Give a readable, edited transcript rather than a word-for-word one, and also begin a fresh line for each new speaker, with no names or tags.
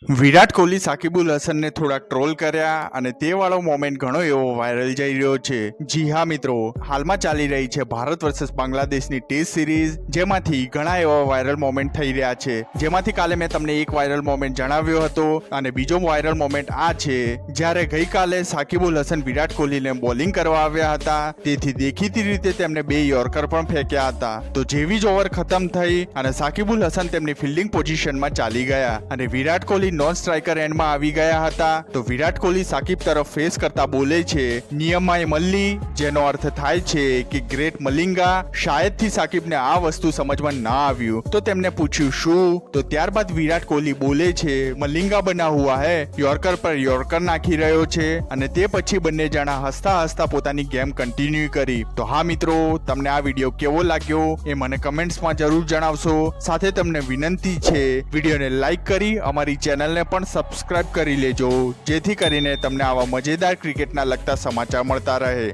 વિરાટ કોહલી સાકિબુલ હસનને થોડાક ટ્રોલ કર્યા અને તે વાળો મોમેન્ટ ઘણો એવો વાયરલ જઈ રહ્યો છે। જી હા મિત્રો, હાલમાં ચાલી રહી છે ભારત વર્સેસ બાંગ્લાદેશની ટેસ્ટ સિરીઝ, જેમાંથી ઘણા એવા વાયરલ મોમેન્ટ થઈ રહ્યા છે। જેમાંથી કાલે મેં તમને એક વાયરલ મોમેન્ટ જણાવ્યો હતો અને બીજો વાયરલ મોમેન્ટ આ છે જ્યારે ગઈકાલે સાકિબુલ હસન વિરાટ કોહલીને બોલિંગ કરવા આવ્યા હતા, તેથી દેખીતી રીતે તેમને 2 યોર્કર પણ ફેંક્યા હતા। તો જેવી જ ઓવર ખતમ થઈ અને સાકિબુલ હસન તેમની ફિલ્ડિંગ પોઝિશનમાં ચાલી ગયા અને વિરાટ કોહલી નોન સ્ટ્રાઇકર એન્ડમાં આવી ગયા હતા। તો વિરાટ કોહલી સાકિબ તરફ ફેસ કરતા બોલે છે, નિયમાય મલ્લી, જેનો અર્થ થાય છે કે ગ્રેટ મલિંગા। શાયદથી સાકિબને આ વસ્તુ સમજમાં ના આવ્યું તો તેમને પૂછ્યું શું, તો ત્યારબાદ વિરાટ કોહલી બોલે છે, મલિંગા બના હુઆ હે, યોર્કર પર યોર્કર નાખી રહ્યો છે અને તે પછી બંને જણા હસતા હસતા પોતાની ગેમ કન્ટિન્યુ કરી। તો હા મિત્રો, તમને આ વિડીયો કેવો લાગ્યો એ મને કમેન્ટ્સમાં જરૂર જણાવશો। સાથે તમને વિનંતી છે, વિડીયોને લાઈક કરી અમારી ચેનલને પણ સબસ્ક્રાઇબ કરી લેજો, જેથી કરીને તમને આવા મજેદાર ક્રિકેટના લગતા સમાચાર મળતા રહે।